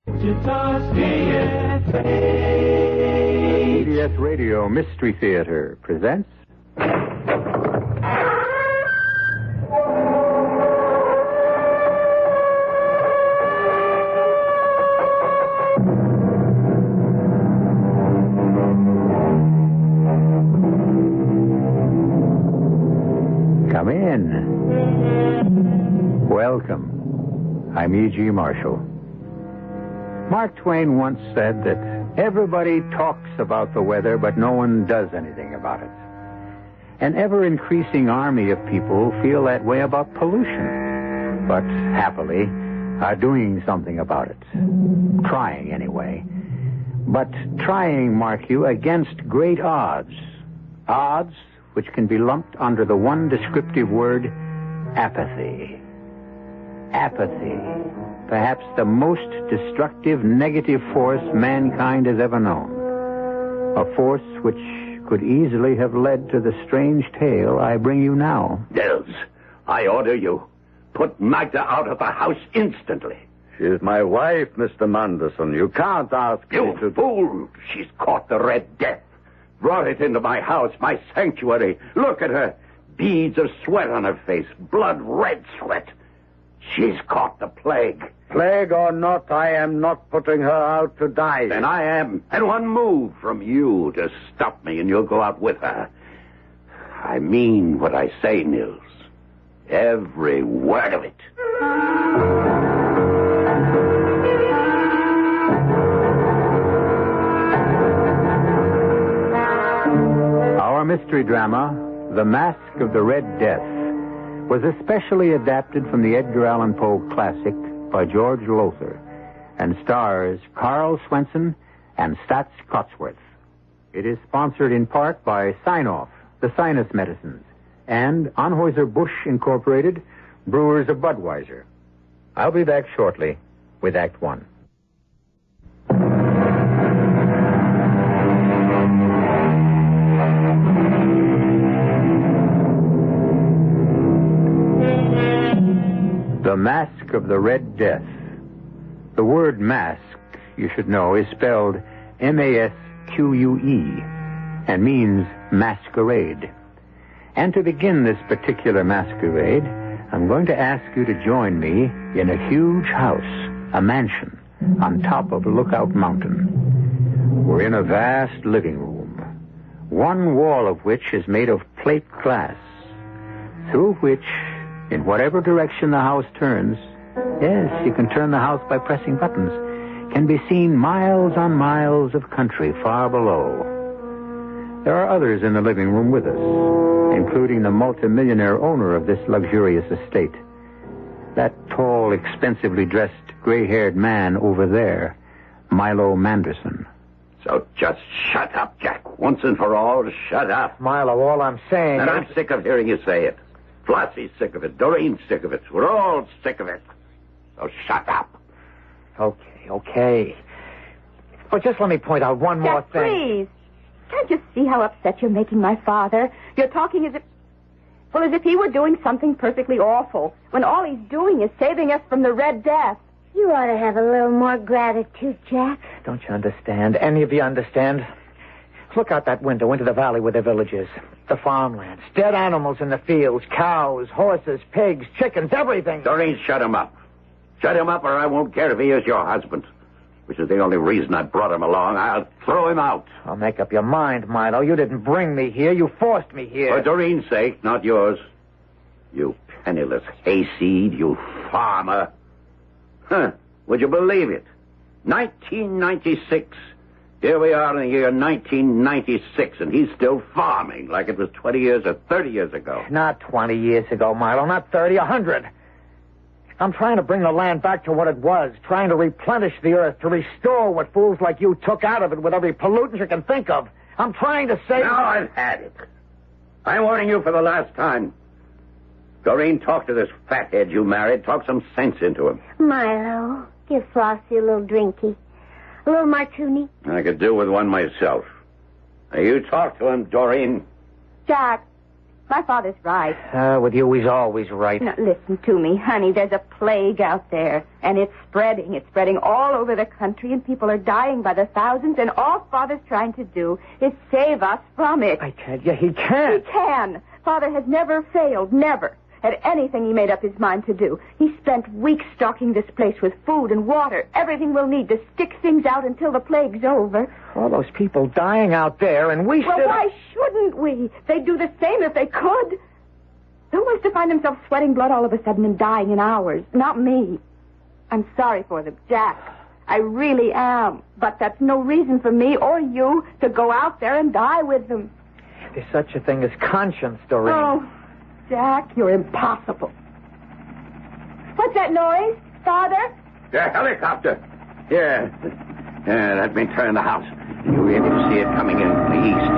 CBS Radio Mystery Theater presents... Come in. Welcome. I'm E.G. Marshall. Mark Twain once said that everybody talks about the weather, but no one does anything about it. An ever-increasing army of people feel that way about pollution, but happily are doing something about it. Trying, anyway. But trying, mark you, against great odds. Odds which can be lumped under the one descriptive word, apathy. Apathy. Perhaps the most destructive negative force mankind has ever known. A force which could easily have led to the strange tale I bring you now. Nils, I order you. Put Magda out of the house instantly. She's my wife, Mr. Manderson. You can't ask me to... You fool! She's caught the Red Death. Brought it into my house, my sanctuary. Look at her. Beads of sweat on her face. Blood red sweat. She's caught the plague. Plague or not, I am not putting her out to die. Then I am. And one move from you to stop me and you'll go out with her. I mean what I say, Nils. Every word of it. Our mystery drama, The Masque of the Red Death, was especially adapted from the Edgar Allan Poe classic by George Lowthar and stars Karl Swenson and Staats Cotsworth. It is sponsored in part by Sign-Off, the sinus medicines, and Anheuser-Busch Incorporated, brewers of Budweiser. I'll be back shortly with Act One. The Masque of the Red Death. The word mask, you should know, is spelled M-A-S-Q-U-E and means masquerade. And to begin this particular masquerade, I'm going to ask you to join me in a huge house, a mansion, on top of Lookout Mountain. We're in a vast living room, one wall of which is made of plate glass, through which, in whatever direction the house turns, yes, you can turn the house by pressing buttons, can be seen miles on miles of country far below. There are others in the living room with us, including the multimillionaire owner of this luxurious estate. That tall, expensively dressed, gray-haired man over there, Milo Manderson. So just shut up, Jack. Once and for all, shut up. Milo, all I'm saying And is... I'm sick of hearing you say it. Flossie's sick of it. Doreen's sick of it. We're all sick of it. So shut up. Okay. But just let me point out one more Jack, thing. Please. Can't you see how upset you're making my father? You're talking as if he were doing something perfectly awful, when all he's doing is saving us from the Red Death. You ought to have a little more gratitude, Jack. Don't you understand? Any of you understand? Look out that window into the valley where the village is. The farmlands, dead animals in the fields, cows, horses, pigs, chickens, everything. Doreen, shut him up. Shut him up or I won't care if he is your husband, which is the only reason I brought him along. I'll throw him out. I'll make up your mind, Milo. You didn't bring me here. You forced me here. For Doreen's sake, not yours. You penniless hayseed, you farmer. Huh. Would you believe it? 1996. Here we are in the year 1996, and he's still farming like it was 20 years or 30 years ago. Not 20 years ago, Milo. Not 30, 100. I'm trying to bring the land back to what it was, trying to replenish the earth, to restore what fools like you took out of it with every pollutant you can think of. I'm trying to save... Now I've had it. I'm warning you for the last time. Doreen, talk to this fathead you married. Talk some sense into him. Milo, give Flossie a little drinky. A little martini. I could do with one myself. Now, you talk to him, Doreen. Jack, My father's right. With you, he's always right. Now, listen to me, honey. There's a plague out there, and it's spreading. It's spreading all over the country, and people are dying by the thousands, and all Father's trying to do is save us from it. I tell you, he can't. He can. Father has never failed, never, at anything he made up his mind to do. He spent weeks stocking this place with food and water, everything we'll need to stick things out until the plague's over. All those people dying out there, and we Well, still... why shouldn't we? They'd do the same if they could. Who wants to find himself sweating blood all of a sudden and dying in hours? Not me. I'm sorry for them, Jack. I really am. But that's no reason for me or you to go out there and die with them. There's such a thing as conscience, Doreen. Oh, Jack, you're impossible. What's that noise, Father? The helicopter. Yeah, let me turn the house. You'll be able to see it coming in from the east.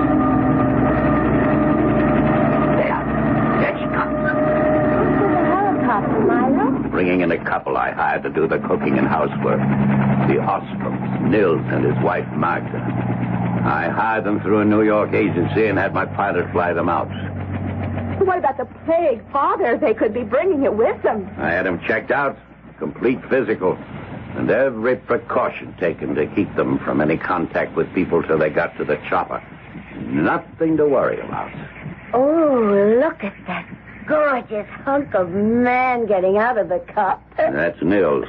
There she comes. Who's the helicopter, Milo? Bringing in a couple I hired to do the cooking and housework. The Ostroms, Nils and his wife, Magda. I hired them through a New York agency and had my pilot fly them out. What about the plague, Father? They could be bringing it with them. I had them checked out, complete physical, and every precaution taken to keep them from any contact with people till they got to the chopper. Nothing to worry about. Oh, look at that gorgeous hunk of man getting out of the cup. That's Nils.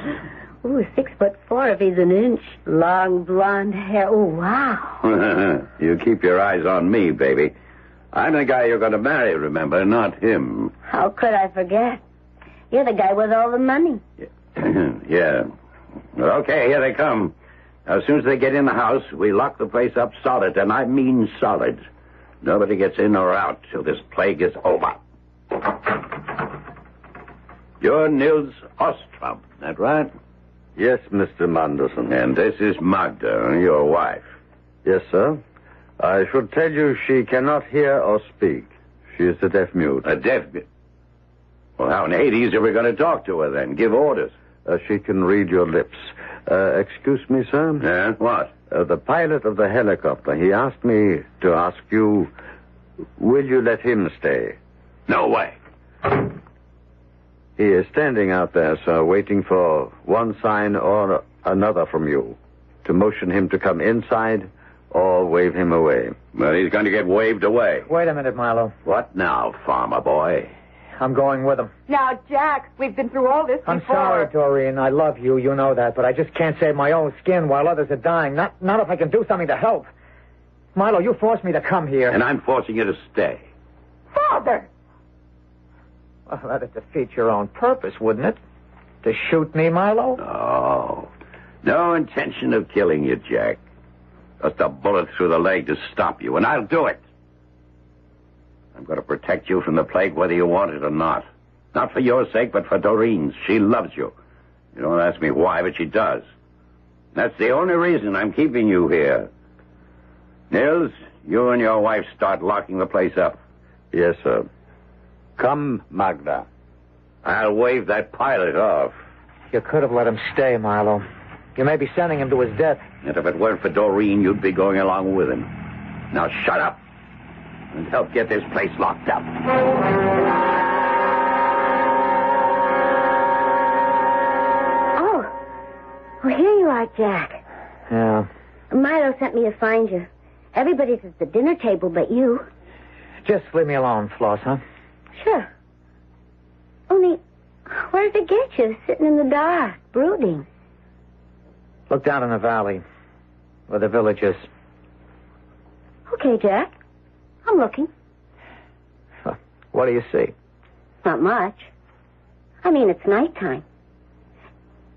Ooh, 6'4" if he's an inch. Long blonde hair. Oh, wow. You keep your eyes on me, baby. I'm the guy you're going to marry, remember, not him. How could I forget? You're the guy with all the money. Yeah. Okay, here they come. As soon as they get in the house, we lock the place up solid, and I mean solid. Nobody gets in or out till this plague is over. You're Nils Ostrom, that right? Yes, Mr. Manderson. And this is Magda, your wife. Yes, sir. I should tell you she cannot hear or speak. She is a deaf mute. A deaf mute? Well, how in Hades are we going to talk to her then? Give orders? She can read your lips. Excuse me, sir? Yeah, what? The pilot of the helicopter, he asked me to ask you, will you let him stay? No way. He is standing out there, sir, waiting for one sign or another from you. To motion him to come inside or wave him away. Well, he's going to get waved away. Wait a minute, Milo. What now, farmer boy? I'm going with him. Now, Jack, we've been through all this before. I'm sorry, Doreen. I love you. You know that. But I just can't save my own skin while others are dying. Not if I can do something to help. Milo, you forced me to come here. And I'm forcing you to stay. Father! Well, that'd defeat your own purpose, wouldn't it? To shoot me, Milo? Oh, no intention of killing you, Jack. Just a bullet through the leg to stop you, and I'll do it. I'm going to protect you from the plague whether you want it or not. Not for your sake, but for Doreen's. She loves you. You don't ask me why, but she does. That's the only reason I'm keeping you here. Nils, you and your wife start locking the place up. Yes, sir. Come, Magda. I'll wave that pilot off. You could have let him stay, Milo. You may be sending him to his death. And if it weren't for Doreen, you'd be going along with him. Now shut up and help get this place locked up. Oh, well, here you are, Jack. Yeah. Milo sent me to find you. Everybody's at the dinner table but you. Just leave me alone, Floss, huh? Sure. Only, where did it get you? Sitting in the dark, brooding. Look down in the valley, where the village is. Okay, Jack. I'm looking. What do you see? Not much. I mean, it's nighttime.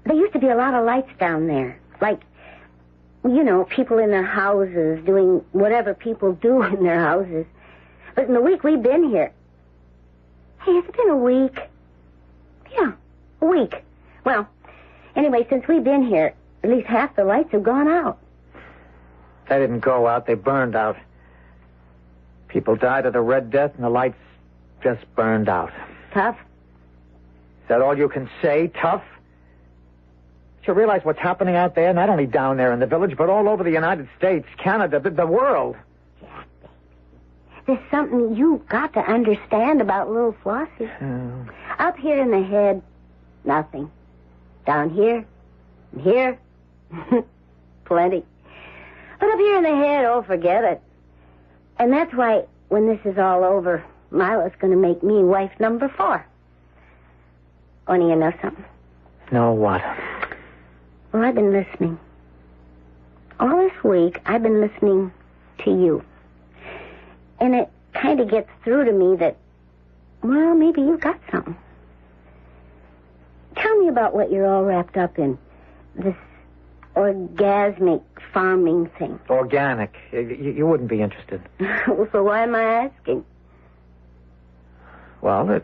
There used to be a lot of lights down there. Like, you know, people in their houses doing whatever people do in their houses. But in the week we've been here... Hey, has it been a week? Yeah, a week. Well, anyway, since we've been here, at least half the lights have gone out. They didn't go out. They burned out. People died of the Red Death, and the lights just burned out. Tough? Is that all you can say? Tough? You realize what's happening out there? Not only down there in the village, but all over the United States, Canada, the world. Jack, baby. There's something you've got to understand about little Flossie. Up here in the head, nothing. Down here, and here, plenty. But up here in the head, oh, forget it. And that's why, when this is all over, Milo's going to make me wife number 4. Only you know something? No, what? Well, I've been listening. All this week, I've been listening to you. And it kind of gets through to me that, well, maybe you've got something. Tell me about what you're all wrapped up in. This orgasmic farming thing. Organic. You wouldn't be interested. So why am I asking? Well,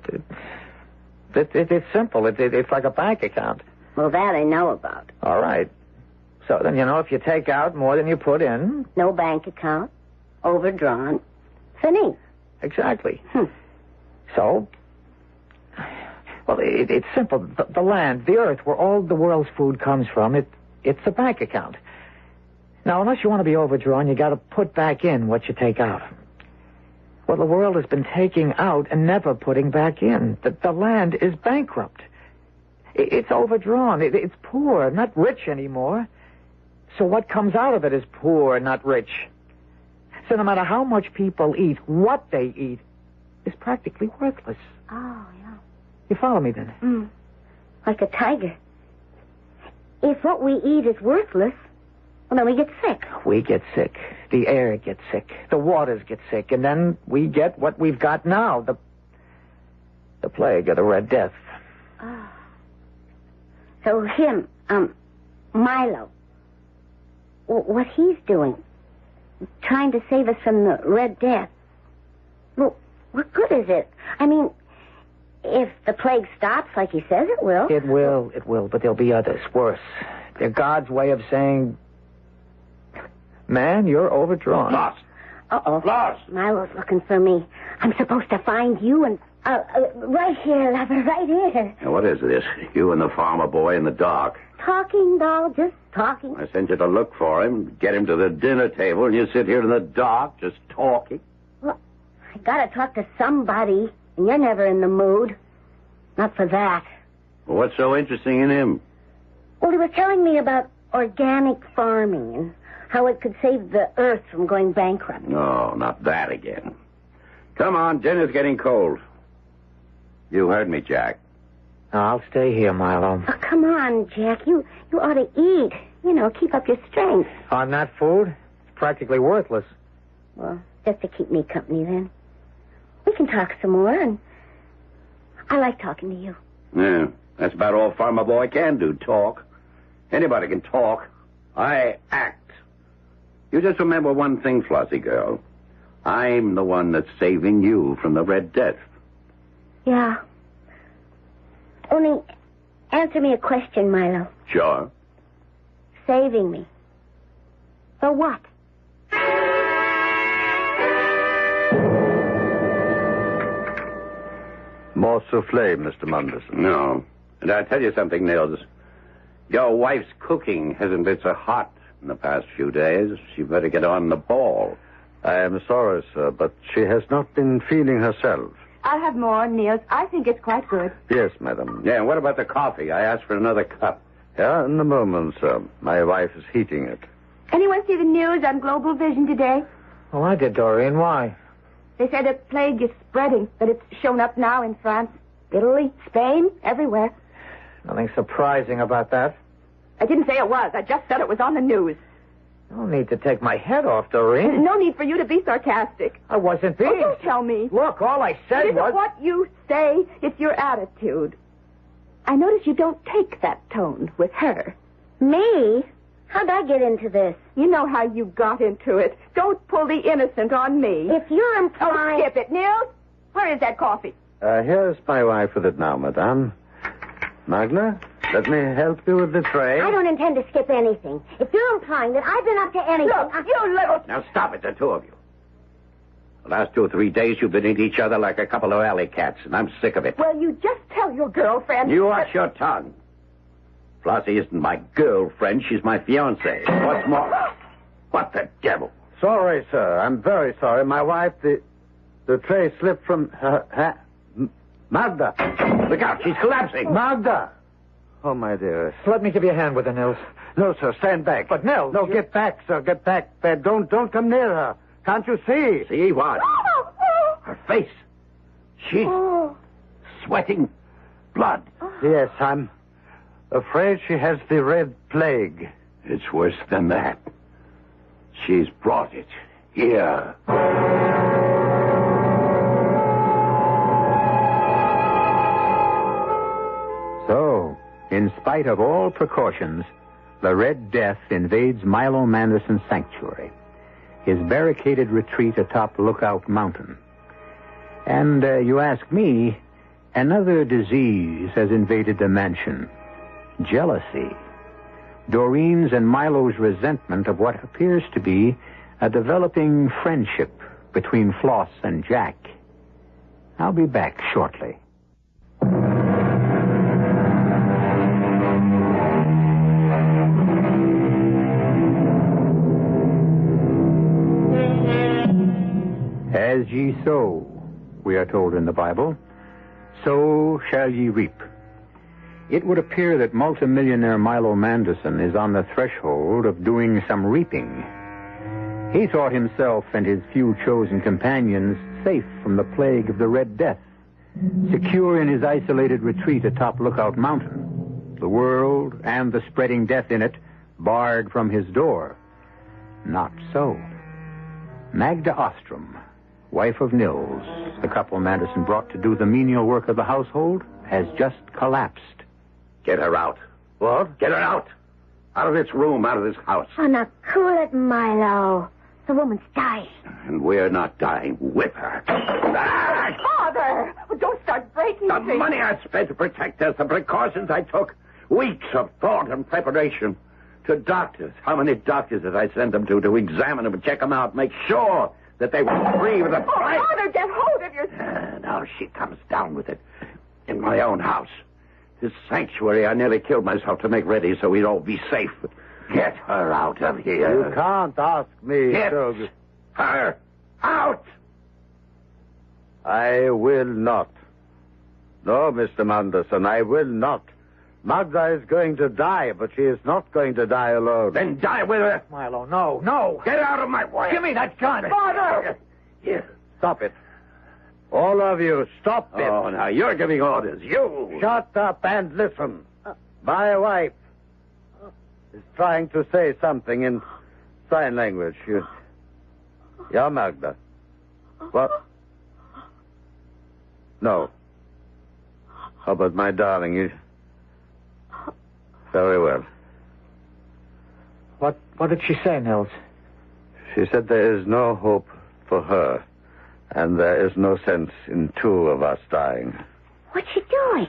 it's simple. It's like a bank account. Well, that I know about. All right. So then, if you take out more than you put in... No bank account. Overdrawn. Fini. Exactly. So... Well, it's simple. The land, the earth, where all the world's food comes from, it's a bank account. Now, unless you want to be overdrawn, you got to put back in what you take out. Well, the world has been taking out and never putting back in. The land is bankrupt. It's overdrawn. It's poor, not rich anymore. So what comes out of it is poor, not rich. So no matter how much people eat, what they eat is practically worthless. Oh, yeah. You follow me, then? Like a tiger. If what we eat is worthless, well, then we get sick. We get sick. The air gets sick. The waters get sick. And then we get what we've got now, the plague or the Red Death. Oh. So him, Milo, what he's doing, trying to save us from the Red Death, well, what good is it? I mean, if the plague stops like he says it will. It will, but there'll be others, worse. They're God's way of saying, man, you're overdrawn. Lost. Uh-oh. Lost. Milo's looking for me. I'm supposed to find you and... right here, lover, right here. Now, what is this? You and the farmer boy in the dark. Talking, doll, just talking. I sent you to look for him, get him to the dinner table, and you sit here in the dark just talking. Well, I gotta talk to somebody, and you're never in the mood. Not for that. Well, what's so interesting in him? Well, he was telling me about organic farming and how it could save the earth from going bankrupt. No, not that again. Come on, dinner's getting cold. You heard me, Jack. I'll stay here, Milo. Oh, come on, Jack. You ought to eat. Keep up your strength. On that food? It's practically worthless. Well, just to keep me company, then. We can talk some more, and I like talking to you. Yeah, that's about all Farmer Boy can do, talk. Anybody can talk. I act. You just remember one thing, Flossie girl. I'm the one that's saving you from the Red Death. Yeah. Only answer me a question, Milo. Sure. Saving me. For what? More souffle, Mr. Munderson. No. And I'll tell you something, Nils. Your wife's cooking hasn't been so hot in the past few days. She better get on the ball. I am sorry, sir, but she has not been feeling herself. I'll have more, Niels. I think it's quite good. Yes, madam. Yeah, and what about the coffee? I asked for another cup. Yeah, in a moment, sir. My wife is heating it. Anyone see the news on Global Vision today? Oh, I did, Doreen. Why? They said a plague is spreading, that it's shown up now in France, Italy, Spain, everywhere. Nothing surprising about that. I didn't say it was. I just said it was on the news. No need to take my head off, Doreen. No need for you to be sarcastic. I wasn't being... Oh, don't tell me. Look, all I said It isn't was... what you say. It's your attitude. I notice you don't take that tone with her. Me? How'd I get into this? You know how you got into it. Don't pull the innocent on me. If you're implying... Oh, skip it, Nils. Where is that coffee? Here's my wife with it now, madame. Magna, let me help you with the tray. I don't intend to skip anything. If you're implying that I've been up to anything... Look, you little... Now stop it, the two of you. The last 2 or 3 days you've been at each other like a couple of alley cats, and I'm sick of it. Well, you just tell your girlfriend... You watch your tongue. Flossie isn't my girlfriend. She's my fiancée. What's more... What the devil? Sorry, sir. I'm very sorry. My wife, the... The tray slipped from her hand. Magda! Look out, she's collapsing. Magda! Oh, my dearest. Let me give you a hand with her, Nils. No, sir, stand back. But, Nils... No, get back, sir, get back. Don't come near her. Can't you see? See what? Her face. She's sweating blood. Yes, I'm afraid she has the red plague. It's worse than that. She's brought it here. So, in spite of all precautions, the Red Death invades Milo Manderson's sanctuary, his barricaded retreat atop Lookout Mountain. And you ask me, another disease has invaded the mansion. Jealousy. Doreen's and Milo's resentment of what appears to be a developing friendship between Floss and Jack. I'll be back shortly. As ye sow, we are told in the Bible, so shall ye reap. It would appear that multimillionaire Milo Manderson is on the threshold of doing some reaping. He thought himself and his few chosen companions safe from the plague of the Red Death, secure in his isolated retreat atop Lookout Mountain, the world and the spreading death in it barred from his door. Not so. Magda Ostrom, wife of Nils, the couple Manderson brought to do the menial work of the household, has just collapsed. Get her out. What? Get her out. Out of this room, out of this house. Oh, now cool it, Milo. The woman's dying. And we're not dying with her. Ah! Father! Don't start breaking The things. money I spent to protect us, the precautions I took, weeks of thought and preparation. To doctors. How many doctors did I send them to examine them and check them out, make sure that they were free with a fight? Oh, Father, get hold of yourself. Now she comes down with it. In my own house. This sanctuary, I nearly killed myself to make ready so we'd all be safe. Get her out of here. You can't ask me. Get her out. I will not. No, Mr. Manderson, I will not. Magda is going to die, but she is not going to die alone. Then die with her. Milo, no. Get out of my way. Give me that gun. Father! Here. Stop it. All of you, stop it. Oh, now you're giving orders. You. Shut up and listen. My wife is trying to say something in sign language. Yeah, Magda. What? No. Oh, but my darling, you... Very well. What did she say, Nils? She said there is no hope for her, and there is no sense in two of us dying. What's she doing?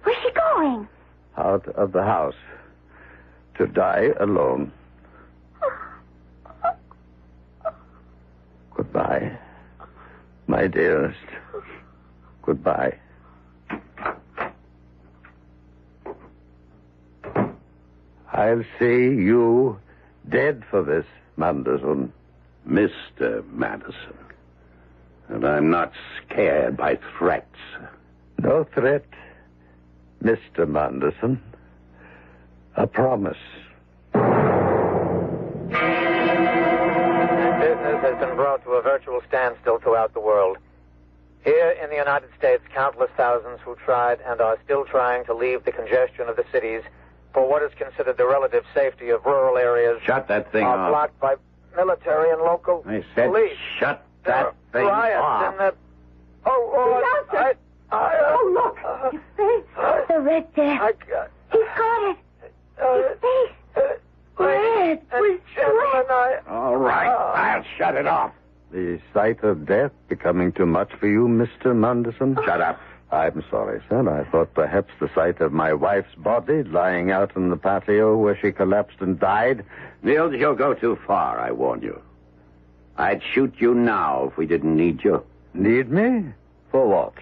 Where's she going? Out of the house. To die alone. Goodbye, my dearest. Goodbye. I'll see you dead for this, Manderson. Mr. Manderson. And I'm not scared by threats. No threat, Mr. Manderson. A promise. Business has been brought to a virtual standstill throughout the world. Here in the United States, countless thousands who tried and are still trying to leave the congestion of the cities for what is considered the relative safety of rural areas Shut that thing are off. blocked by military and local I said police. shut There that are thing riots off. in the... Oh, look. His face. The Red Death. He's got it. His face. Red. With sweat. All right, I'll shut it off. The sight of death becoming too much for you, Mr. Manderson? Shut up. I'm sorry, sir. I thought perhaps the sight of my wife's body lying out in the patio where she collapsed and died. Niels, you'll go too far, I warn you. I'd shoot you now if we didn't need you. Need me? For what?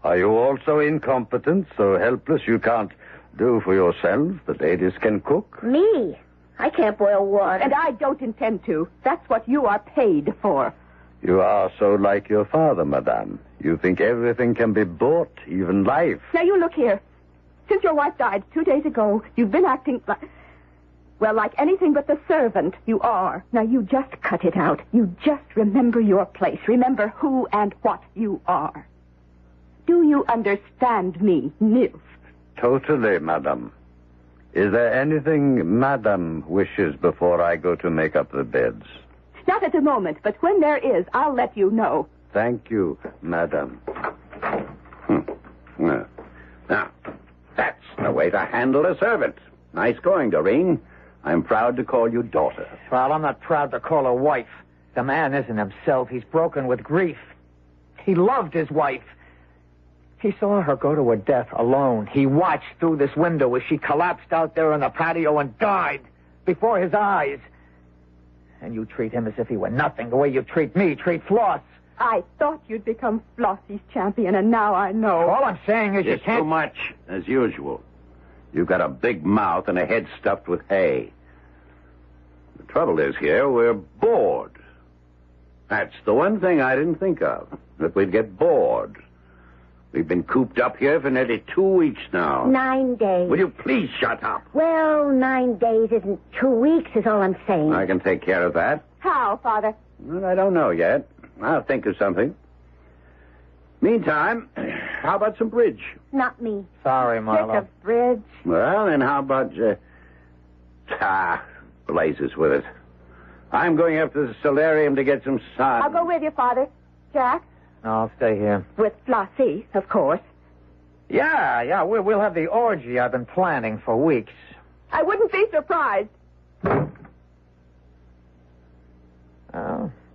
Are you also incompetent, so helpless you can't do for yourselves? The ladies can cook. Me? I can't boil water. And I don't intend to. That's what you are paid for. You are so like your father, madame. You think everything can be bought, even life. Now, you look here. Since your wife died 2 days ago, you've been acting like... Well, like anything but the servant, you are. Now, you just cut it out. You just remember your place. Remember who and what you are. Do you understand me, Nils? Totally, madame. Is there anything madame wishes before I go to make up the beds? Not at the moment, but when there is, I'll let you know. Thank you, madame. Now, that's the way to handle a servant. Nice going, Doreen. I'm proud to call you daughter. Well, I'm not proud to call her wife. The man isn't himself. He's broken with grief. He loved his wife. He saw her go to her death alone. He watched through this window as she collapsed out there on the patio and died before his eyes. And you treat him as if he were nothing, the way you treat me, treat Floss. I thought you'd become Flossie's champion, and now I know. All I'm saying is you It's can't... too much, as usual. You've got a big mouth and a head stuffed with hay. The trouble is here, we're bored. That's the one thing I didn't think of, that we'd get bored. We've been cooped up here for nearly 2 weeks now. 9 days. Will you please shut up? Well, 9 days isn't 2 weeks, is all I'm saying. I can take care of that. How, Father? Well, I don't know yet. I'll think of something. Meantime, how about some bridge? Not me. Sorry, Sick Marlo. of bridge. Well, then how about... blazes with it. I'm going up to the solarium to get some sun. I'll go with you, Father. Jack? No, I'll stay here. With Flossie, of course. Yeah, we'll have the orgy I've been planning for weeks. I wouldn't be surprised.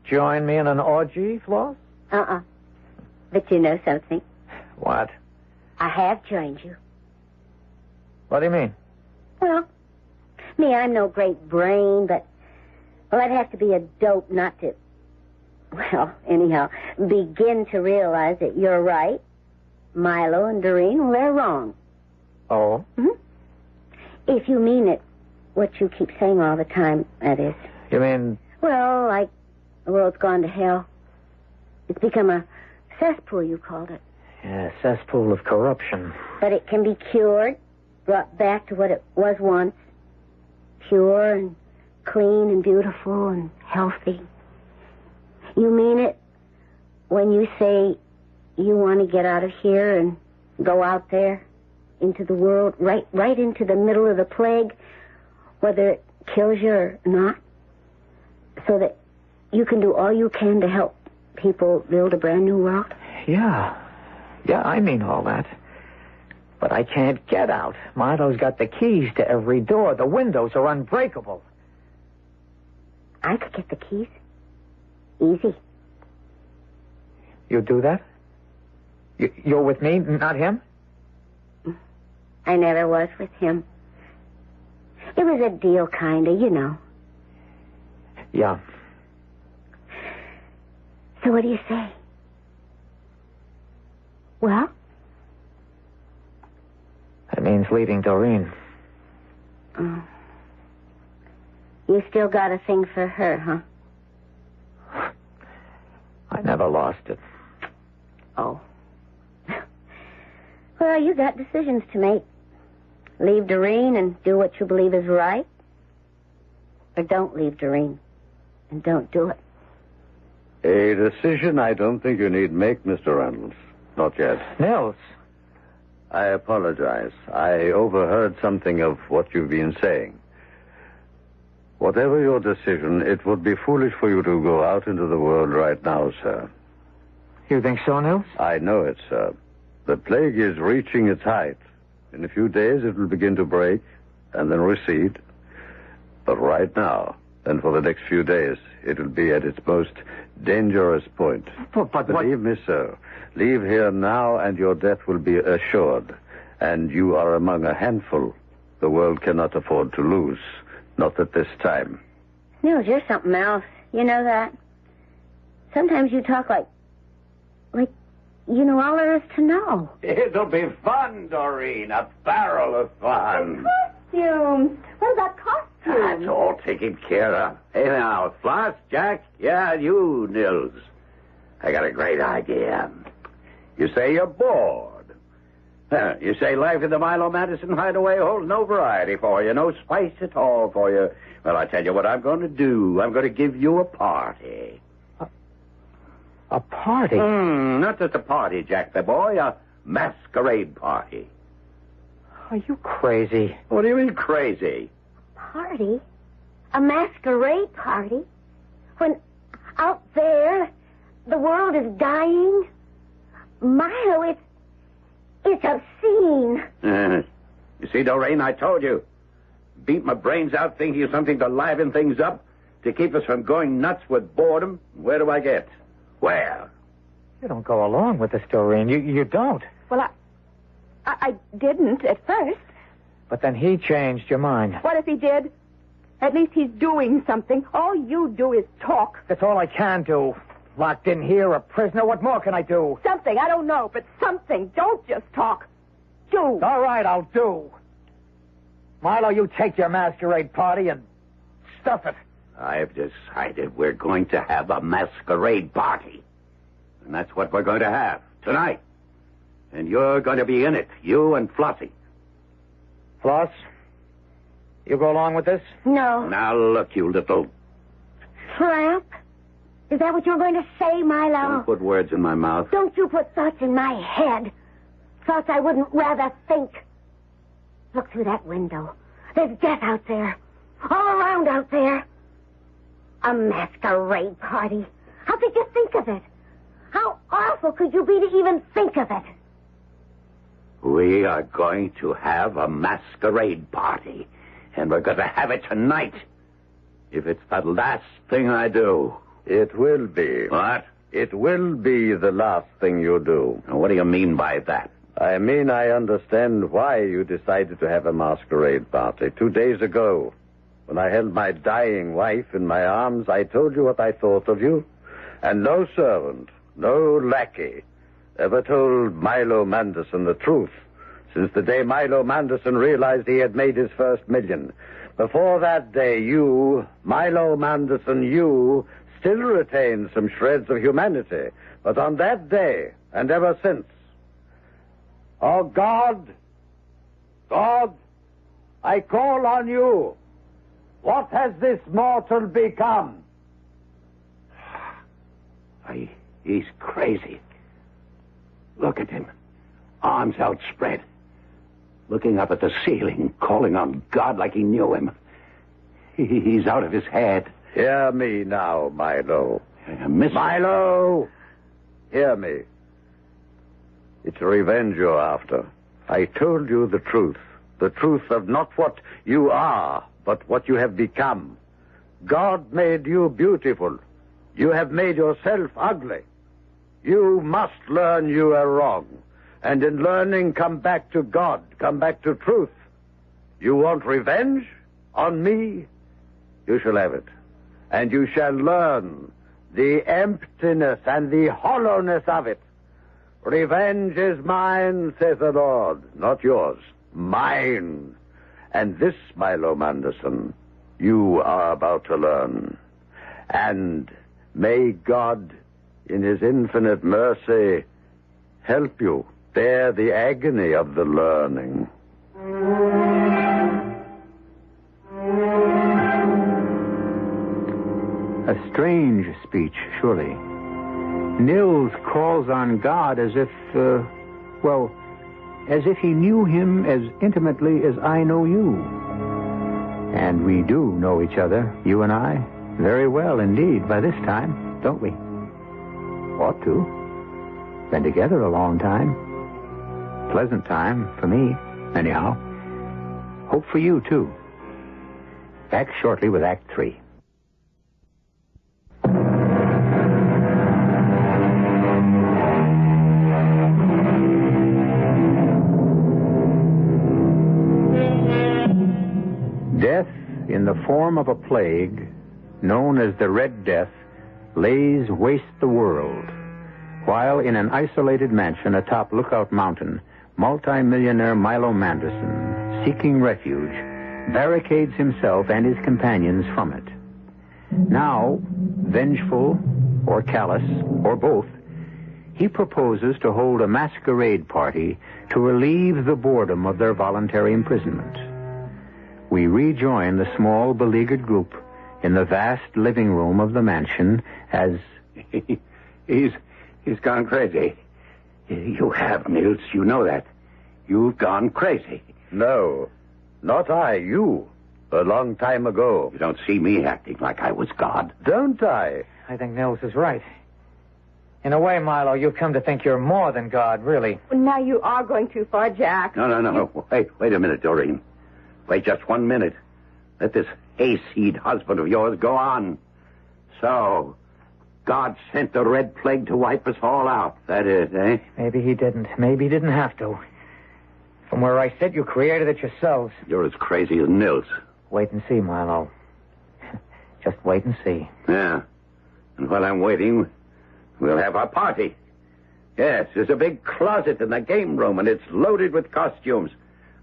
Join me in an orgy, Floss? But you know something? What? I have joined you. What do you mean? Well, me, I'm no great brain, but... Well, I'd have to be a dope not to... Well, anyhow, begin to realize that you're right. Milo and Doreen, well, they're wrong. Oh? If you mean it, what you keep saying all the time, that is. You mean... Well, like the world's gone to hell. It's become a cesspool, you called it. Yeah, cesspool of corruption. But it can be cured, brought back to what it was once. Pure and clean and beautiful and healthy. You mean it when you say you want to get out of here and go out there into the world, right into the middle of the plague, whether it kills you or not, so that you can do all you can to help people build a brand new world? Yeah, I mean all that. But I can't get out. Milo's got the keys to every door. The windows are unbreakable. I could get the keys. Easy. You do that? You're with me, not him? I never was with him. It was a deal, kinda, you know. Yeah. So what do you say? Well? That means leaving Doreen. Oh. You still got a thing for her, huh? I never lost it. Oh. Well, you got decisions to make. Leave Doreen and do what you believe is right. Or don't leave Doreen and don't do it. A decision I don't think you need make, Mr. Reynolds. Not yet. Nils. I apologize. I overheard something of what you've been saying. Whatever your decision, it would be foolish for you to go out into the world right now, sir. You think so, Nils? I know it, sir. The plague is reaching its height. In a few days, it will begin to break and then recede. But right now, and for the next few days, it will be at its most dangerous point. But Believe me, sir, leave here now and your death will be assured. And you are among a handful the world cannot afford to lose. Not at this time. Nils, you're something else. You know that? Sometimes you talk like you know all there is to know. It'll be fun, Doreen. A barrel of fun. Costumes. What about costumes? That's all taken care of. Hey, now, Floss, Jack, yeah, you, Nils. I got a great idea. You say you're bored. You say life in the Milo Madison hideaway holds no variety for you, no spice at all for you. Well, I tell you what I'm going to do. I'm going to give you a party. A party? Not just a party, Jack the boy. A masquerade party. Are you crazy? What do you mean crazy? Party? A masquerade party? When out there the world is dying? Milo, it's obscene. You see, Doreen, I told you. Beat my brains out thinking of something to liven things up, to keep us from going nuts with boredom. Where do I get? Where? You don't go along with this, Doreen. You don't. Well, I didn't at first. But then he changed your mind. What if he did? At least he's doing something. All you do is talk. That's all I can do. Locked in here, a prisoner. What more can I do? Something. I don't know, but something. Don't just talk. Do. All right, I'll do. Milo, you take your masquerade party and stuff it. I've decided we're going to have a masquerade party. And that's what we're going to have tonight. And you're going to be in it, you and Flossie. Floss, you go along with this? No. Now, look, you little... Tramp? Is that what you're going to say, Milo? Don't put words in my mouth. Don't you put thoughts in my head. Thoughts I wouldn't rather think. Look through that window. There's death out there. All around out there. A masquerade party. How could you think of it? How awful could you be to even think of it? We are going to have a masquerade party. And we're going to have it tonight. If it's the last thing I do. It will be. What? It will be the last thing you do. Now, what do you mean by that? I mean, I understand why you decided to have a masquerade party. 2 days ago, when I held my dying wife in my arms, I told you what I thought of you. And no servant, no lackey, ever told Milo Manderson the truth since the day Milo Manderson realized he had made his first million. Before that day, you, Milo Manderson, you, still retained some shreds of humanity. But on that day, and ever since, oh, God, I call on you. What has this mortal become? He's crazy. Look at him. Arms outspread. Looking up at the ceiling, calling on God like he knew him. He's out of his head. Hear me now, Milo. Miss... Milo! Hear me. It's revenge you're after. I told you the truth. The truth of not what you are, but what you have become. God made you beautiful. You have made yourself ugly. You must learn you are wrong. And in learning, come back to God. Come back to truth. You want revenge on me? You shall have it. And you shall learn the emptiness and the hollowness of it. Revenge is mine, says the Lord, not yours. Mine. And this, Milo Manderson, you are about to learn. And may God, in his infinite mercy, help you bear the agony of the learning. A strange speech, surely. Nils calls on God as if, as if he knew him as intimately as I know you. And we do know each other, you and I, very well indeed by this time, don't we? Ought to. Been together a long time. Pleasant time for me, anyhow. Hope for you, too. Back shortly with Act 3. Death, in the form of a plague, known as the Red Death, lays waste the world, while in an isolated mansion atop Lookout Mountain, multi-millionaire Milo Manderson, seeking refuge, barricades himself and his companions from it. Now, vengeful or callous, or both, he proposes to hold a masquerade party to relieve the boredom of their voluntary imprisonment. We rejoin the small, beleaguered group in the vast living room of the mansion as... He's gone crazy. You have, Nils. You know that. You've gone crazy. No, not I, you. A long time ago. You don't see me acting like I was God. Don't I? I think Nils is right. In a way, Milo, you've come to think you're more than God, really. Well, now you are going too far, Jack. No. Wait a minute, Doreen. Wait just 1 minute. Let this hayseed husband of yours go on. So, God sent the Red Plague to wipe us all out. That is, eh? Maybe he didn't. Maybe he didn't have to. From where I sit, you created it yourselves. You're as crazy as Nils. Wait and see, Milo. Just wait and see. Yeah. And while I'm waiting, we'll have our party. Yes, there's a big closet in the game room, and it's loaded with costumes.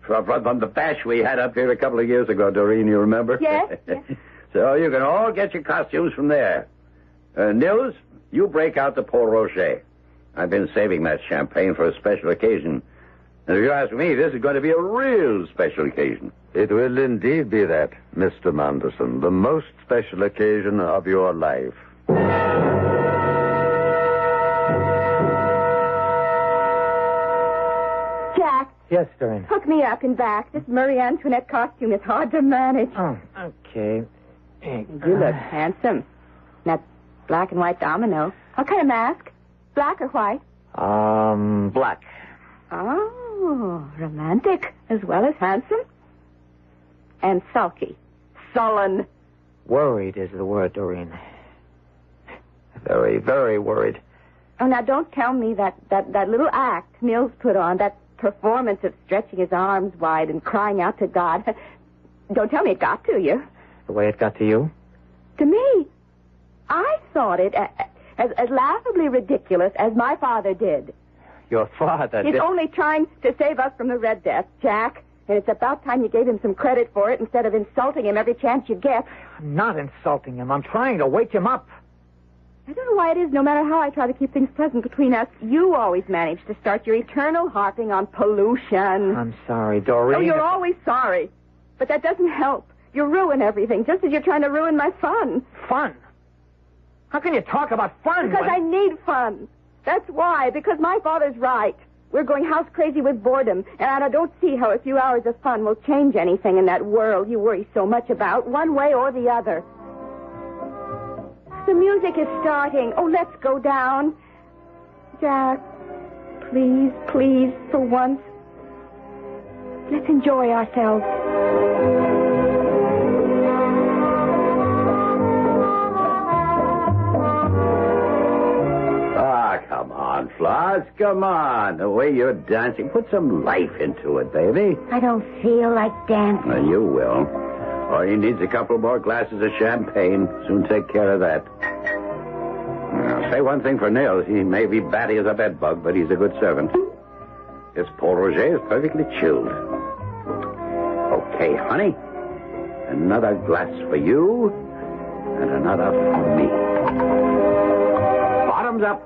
From the bash we had up here a couple of years ago, Doreen, you remember? Yes. So you can all get your costumes from there. Nils, you break out the Port Rocher. I've been saving that champagne for a special occasion. And if you ask me, this is going to be a real special occasion. It will indeed be that, Mr. Manderson. The most special occasion of your life. Jack. Yes, Doreen. Hook me up and back. This Marie Antoinette costume is hard to manage. Oh, okay. You look handsome. That black and white domino. What kind of mask? Black or white? Black. Oh, romantic as well as handsome. And sulky. Sullen. Worried is the word, Doreen. Very, very worried. Oh, now don't tell me that little act Nils put on, that performance of stretching his arms wide and crying out to God. Don't tell me it got to you. The way it got to you? To me. I thought it as laughably ridiculous as my father did. Your father He's did... only trying to save us from the Red Death, Jack. And it's about time you gave him some credit for it instead of insulting him every chance you get. I'm not insulting him. I'm trying to wake him up. I don't know why it is, no matter how I try to keep things pleasant between us, you always manage to start your eternal harping on pollution. I'm sorry, Doreen. Oh, you're always sorry. But that doesn't help. You ruin everything, just as you're trying to ruin my fun. Fun? How can you talk about fun? Because I need fun. That's why, because my father's right. We're going house crazy with boredom, and I don't see how a few hours of fun will change anything in that world you worry so much about, one way or the other. The music is starting. Oh, let's go down. Jack, please, please, for once, let's enjoy ourselves. Come on, Floss, come on. The way you're dancing, put some life into it, baby. I don't feel like dancing. Well, you will. All he needs a couple more glasses of champagne. Soon take care of that. I'll say one thing for Nils. He may be batty as a bedbug, but he's a good servant. This Port Roger is perfectly chilled. Okay, honey. Another glass for you, and another for me. Bottoms up.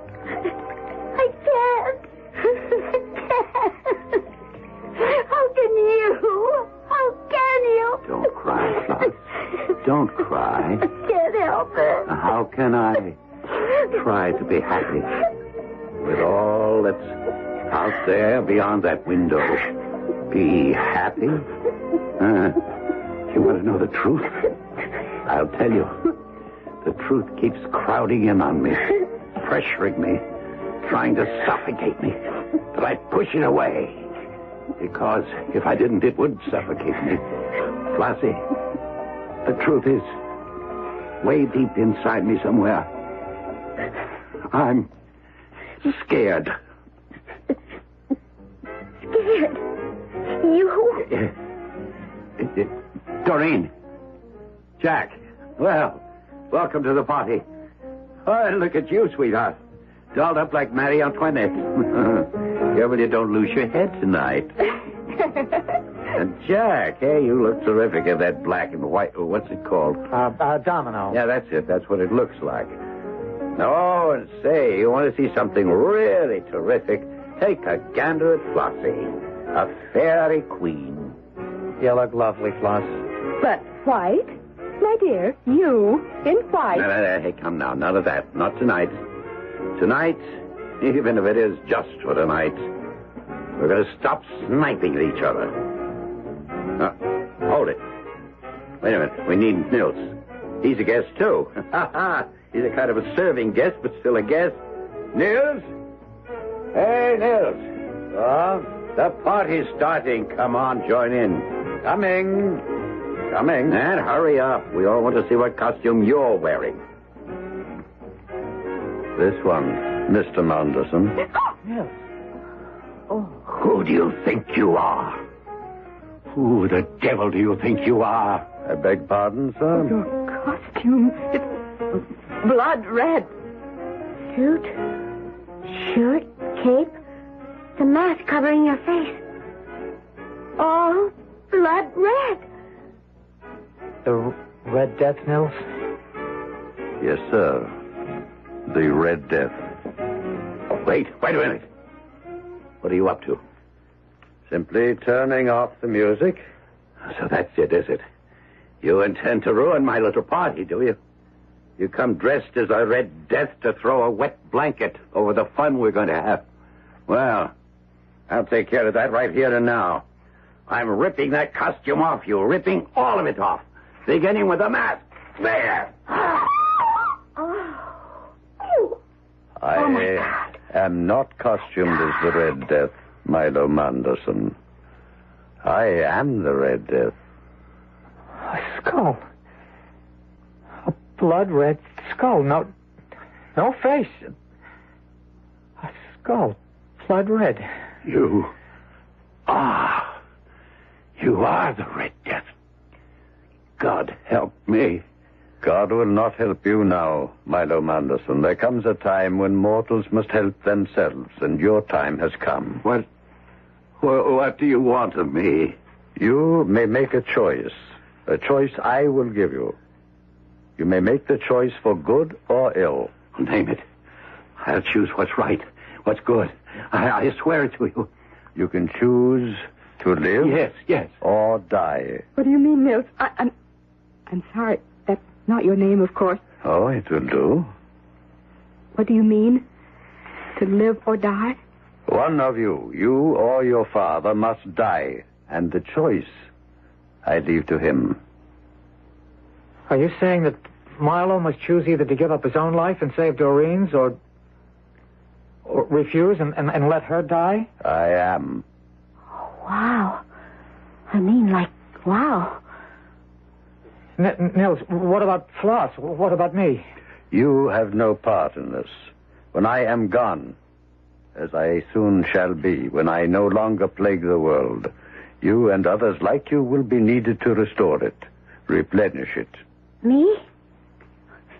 I can't. How can you? How can you? Don't cry, Floss. Don't cry. I can't help it. How can I try to be happy with all that's out there beyond that window? Be happy? You want to know the truth? I'll tell you. The truth keeps crowding in on me, pressuring me, trying to suffocate me. But I push it away. Because if I didn't, it would suffocate me. Flossie, the truth is, way deep inside me somewhere, I'm scared. Scared? You? Doreen. Jack. Well, welcome to the party. Oh, look at you, sweetheart. Dolled up like Marie Antoinette. Careful you don't lose your head tonight. And Jack, hey, you look terrific in that black and white. What's it called? Domino. Yeah, that's it. That's what it looks like. No, and say, you want to see something really terrific, take a gander at Flossie, a fairy queen. You look lovely, Floss. But white? My dear, you in white. No, hey, come now. None of that. Not tonight. Tonight, even if it is just for tonight, we're going to stop sniping at each other. Hold it. Wait a minute. We need Nils. He's a guest, too. He's a kind of a serving guest, but still a guest. Nils? Hey, Nils. The party's starting. Come on, join in. Coming. And hurry up. We all want to see what costume you're wearing. This one, Mr. Manderson. Yes. Who do you think you are? Who the devil do you think you are? I beg pardon, sir? Your costume, it's blood red. Suit, shirt, cape, the mask covering your face. All blood red. The Red Death, Nils? Yes, sir. The Red Death. Wait a minute. What are you up to? Simply turning off the music. So that's it, is it? You intend to ruin my little party, do you? You come dressed as a Red Death to throw a wet blanket over the fun we're going to have. Well, I'll take care of that right here and now. I'm ripping that costume off you, ripping all of it off. Beginning with the mask. There. I am not costumed as the Red Death, Milo Manderson. I am the Red Death. A skull. A blood red skull. No face. A skull. Blood red. You are the Red Death. God help me. God will not help you now, Milo Manderson. There comes a time when mortals must help themselves, and your time has come. What do you want of me? You may make a choice I will give you. You may make the choice for good or ill. Name it. I'll choose what's right, what's good. I swear it to you. You can choose to live. Yes. Or die. What do you mean, Nils? I'm sorry. That's not your name, of course. Oh, it will do. What do you mean? To live or die? One of you or your father, must die. And the choice I leave to him. Are you saying that Milo must choose either to give up his own life and save Doreen's or refuse and let her die? I am. Wow. I mean, wow. Nils, what about Floss? What about me? You have no part in this. When I am gone, as I soon shall be, when I no longer plague the world, you and others like you will be needed to restore it, replenish it. Me?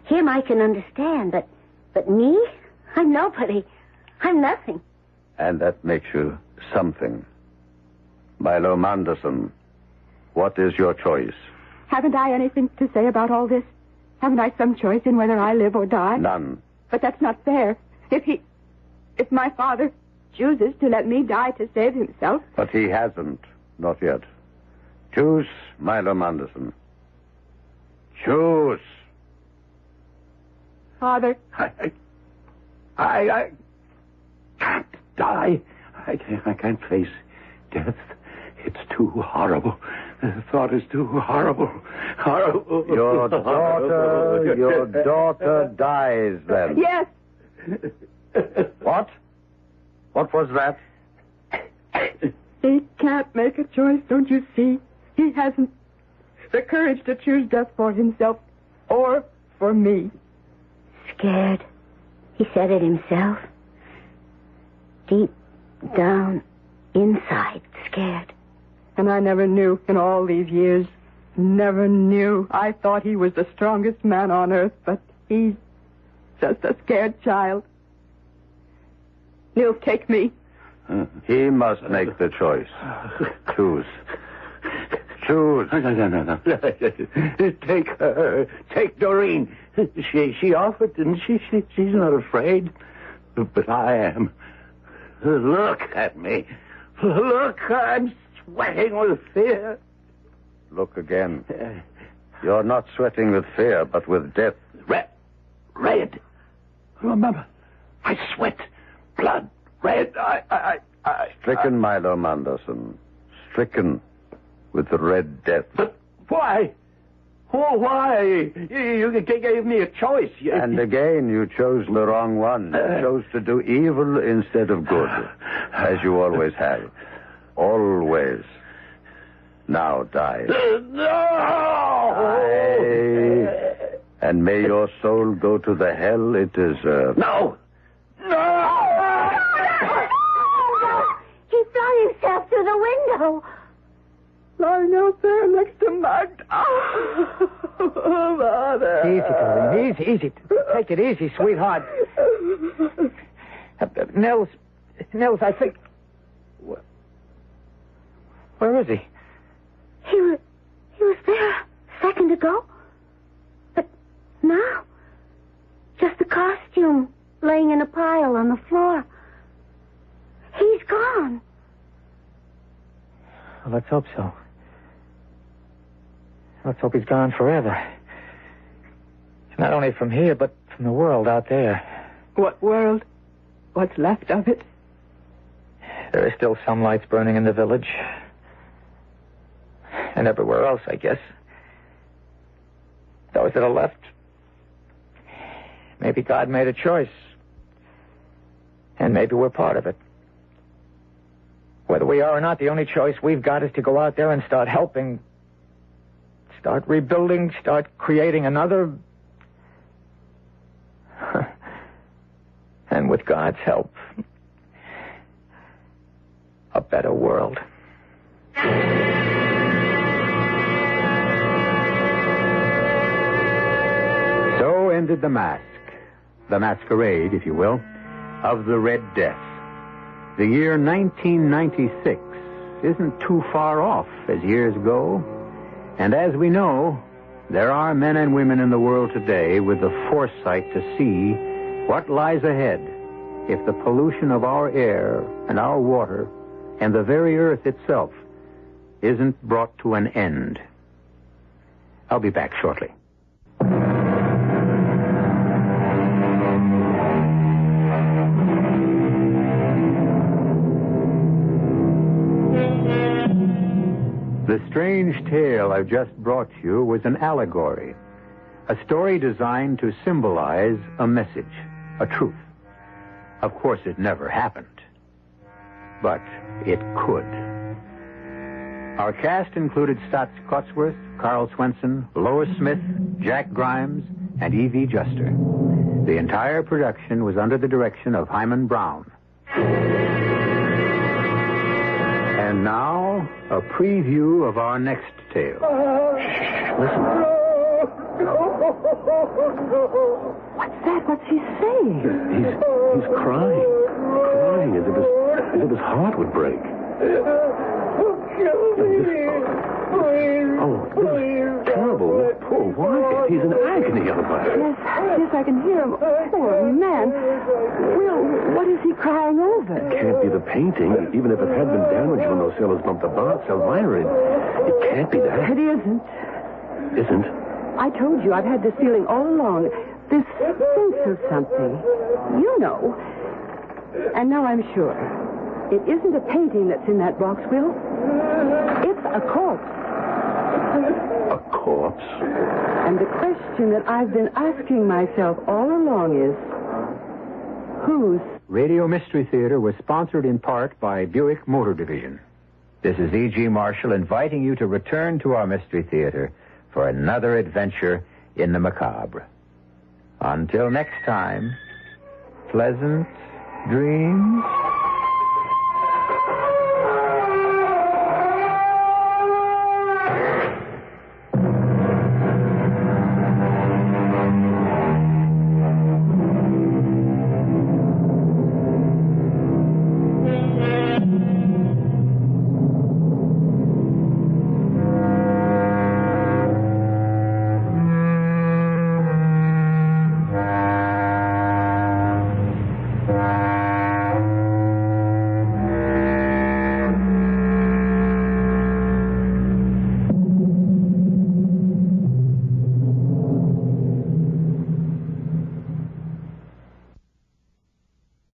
Him I can understand, but me? I'm nobody. I'm nothing. And that makes you something. Milo Manderson, what is your choice? Haven't I anything to say about all this? Haven't I some choice in whether I live or die? None. But that's not fair. If my father chooses to let me die to save himself... But he hasn't. Not yet. Choose, Milo Manderson. Choose. Father. I can't die. I can't face death. It's too horrible. The thought is too horrible. Horrible. Your daughter dies then. Yes. What? What was that? He can't make a choice, don't you see? He hasn't the courage to choose death for himself or for me. Scared. He said it himself. Deep down inside, scared. And I never knew in all these years. Never knew. I thought he was the strongest man on earth, but he's just a scared child. Nils, take me. He must make the choice. Choose. Choose. No. Take her. Take Doreen. She offered, didn't she? She's not afraid. But I am. Look at me. Look, I'm sweating with fear. Look again. You're not sweating with fear, but with death. Red. Remember, I sweat. Blood. Red. I... Stricken, Milo Manderson. Stricken with the Red Death. But why? Oh, why? You gave me a choice. And again, you chose the wrong one. You chose to do evil instead of good, as you always have. Always. Now die. No! Die. And may your soul go to the hell it deserves. No! He flung himself through the window. Lying out there next to Magda. Oh, Mother. Easy, Doreen. Easy. Take it easy, sweetheart. Nels, I think... Where is he? He was there a second ago. But now, just the costume laying in a pile on the floor. He's gone. Well, let's hope so. Let's hope he's gone forever. Not only from here, but from the world out there. What world? What's left of it? There are still some lights burning in the village. And everywhere else, I guess. Those that are left. Maybe God made a choice. And maybe we're part of it. Whether we are or not, the only choice we've got is to go out there and start helping. Start rebuilding, start creating another... and with God's help, a better world. So ended the mask, the masquerade, if you will, of the Red Death. The year 1996 isn't too far off as years go. And as we know, there are men and women in the world today with the foresight to see what lies ahead if the pollution of our air and our water and the very earth itself isn't brought to an end. I'll be back shortly. The strange tale I've just brought you was an allegory, a story designed to symbolize a message, a truth. Of course, it never happened, but it could. Our cast included Staats Cotsworth, Karl Swenson, Lois Smith, Jack Grimes, and Evie Juster. The entire production was under the direction of Hyman Brown. And now, a preview of our next tale. Listen. What's that? What's he saying? He's crying as if his heart would break. This is terrible. Poor Wyatt. He's in agony otherwise. Yes, I can hear him. Poor man. Will, what is he crying over? It can't be the painting, even if it had been damaged when those sailors bumped the box. Elvira, it can't be that. It isn't. Isn't? I told you, I've had this feeling all along. This sense of something. You know. And now I'm sure. It isn't a painting that's in that box, Will. It's a corpse. A corpse? And the question that I've been asking myself all along is, whose? Radio Mystery Theater was sponsored in part by Buick Motor Division. This is E.G. Marshall inviting you to return to our Mystery Theater for another adventure in the macabre. Until next time, pleasant dreams.